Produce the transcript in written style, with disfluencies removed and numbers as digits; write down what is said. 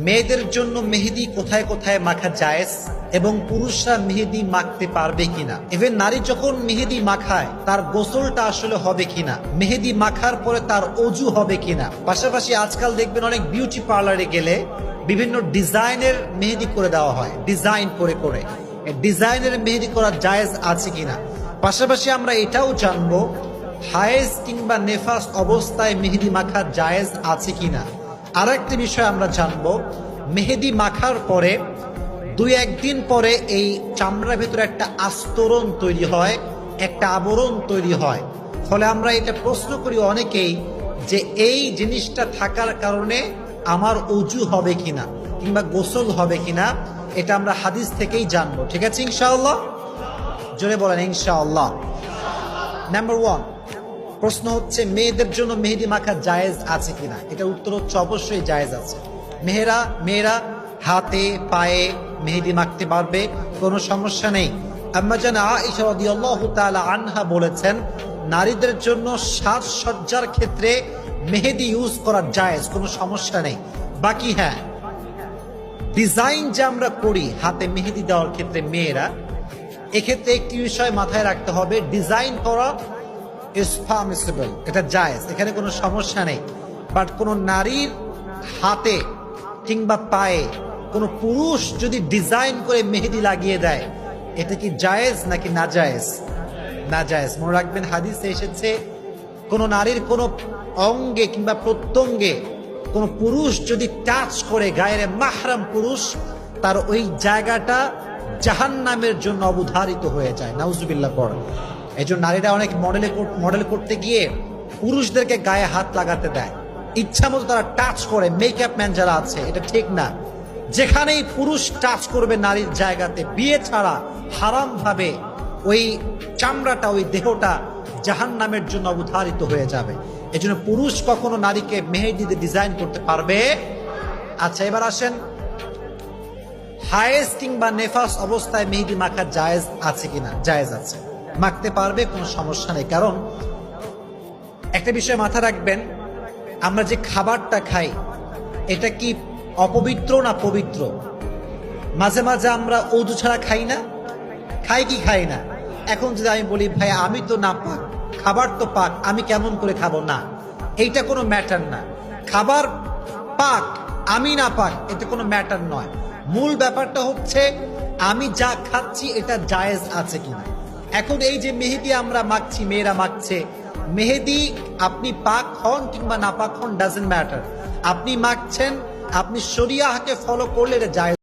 মেয়েদের জন্য মেহেদি কোথায় কোথায় মাখা জায়েজ এবং পুরুষরা মেহেদি মাখতে পারবে কিনা, ইভেন নারী যখন মেহেদি মাখায় তার গোসলটা আসলে হবে কিনা, মেহেদি মাখার পরে তার অজু হবে কিনা। পাশাপাশি আজকাল দেখবেন অনেক বিউটি পার্লারে গেলে বিভিন্ন ডিজাইনের মেহেদি করে দেওয়া হয়, ডিজাইন করে করে ডিজাইনের মেহেদি করা জায়েজ আছে কিনা। পাশাপাশি আমরা এটাও জানবো হায়েজ কিংবা নেফাস অবস্থায় মেহেদি মাখা জায়েজ আছে কিনা। আর একটি বিষয় আমরা জানবো, মেহেদি মাখার পরে দুই একদিন পরে এই চামড়ার ভেতরে একটা আস্তরণ তৈরি হয়, একটা আবরণ তৈরি হয়। ফলে আমরা এটা প্রশ্ন করি অনেকেই যে এই জিনিসটা থাকার কারণে আমার অজু হবে কিনা কিংবা গোসল হবে কিনা। এটা আমরা হাদিস থেকেই জানবো। ঠিক আছে ইনশাআল্লাহ, জোরে বলেন ইনশাআল্লাহ। নাম্বার 1 প্রশ্ন হচ্ছে মেয়েদের জন্য মেহেদি মাখা জায়েজ আছে কিনা। এটা উত্তর হচ্ছে অবশ্যই জায়েজ আছে। মেয়েরা হাতে পায়ে মেহেদি মাখতে পারবে, কোনো সমস্যা নেই। আম্মা জান আয়েশা রাদিয়াল্লাহু তাআলা আনহা বলেছেন নারীদের জন্য সাজসজ্জার ক্ষেত্রে মেহেদি ইউজ করা জায়েজ, কোনো সমস্যা নেই। বাকি হ্যাঁ, ডিজাইন যে আমরা করি হাতে মেহেদি দেওয়ার ক্ষেত্রে মেয়েরা, এক্ষেত্রে একটি বিষয় মাথায় রাখতে হবে, ডিজাইন করা ইজ পারমিসিবল, এটা জায়েজ, এখানে কোনো সমস্যা নেই। বাট কোনো নারীর হাতে কিংবা পায়ে কোনো পুরুষ যদি ডিজাইন করে মেহেদি লাগিয়ে দেয়, এটা কি জায়েজ নাকি না জায়েজ? না জায়েজ। মনে রাখবেন হাদিসে এসেছে কোনো নারীর কোনো অঙ্গে কিংবা প্রত্যঙ্গে কোনো পুরুষ যদি টাচ করে, গায়ের মাহরাম পুরুষ, তার ওই জায়গাটা জাহান্নামের জন্য অবধারিত হয়ে যায়। নাউজুবিল্লাহ পড়ে। এই জন্য নারীরা অনেক মডেল করতে গিয়ে পুরুষদেরকে গায়ে হাত লাগাতে দেয়, ইচ্ছা মতো তারা টাচ করে। মেকআপ ম্যান যারা আছে, এটা ঠিক না। যেখানেই পুরুষ টাচ করবে নারীর জায়গাতে, বিয়ে ছাড়া হারাম ভাবে ওই চামড়াটা, ওই দেহটা জাহান্নামের জন্য অবধারিত হয়ে যাবে। এই জন্য পুরুষ কখনো নারীকে মেহেদি দিয়ে ডিজাইন করতে পারবে। আচ্ছা, এবার আসেন হায়েজ কিংবা নেফাস অবস্থায় মেহেদি মাখা জায়েজ আছে কিনা। জায়েজ আছে, মাখতে পারবে, কোনো সমস্যা নেই। কারণ একটা বিষয় মাথা রাখবেন, আমরা যে খাবারটা খাই এটা কি অপবিত্র না পবিত্র? মাঝে মাঝে আমরা অজু ছাড়া খাই না, খাই কি খাই না? এখন যদি আমি বলি ভাই আমি তো না পাক, খাবার তো পাক, আমি কেমন করে খাবো? না, এইটা কোনো ম্যাটার না। খাবার পাক আমি না পাক, এটা কোনো ম্যাটার নয়। মূল ব্যাপারটা হচ্ছে আমি যা খাচ্ছি এটা জায়েজ আছে কিনা। এখন এই যে মেহেদি আমরা মাখছি, মেয়েরা মাখছে মেহেদি, আপনি পাক হন কিংবা না পাক হন, ডাজন্ট ম্যাটার। আপনি মাখছেন, আপনি শরিয়াহকে ফলো করলে এটা জায়েজ।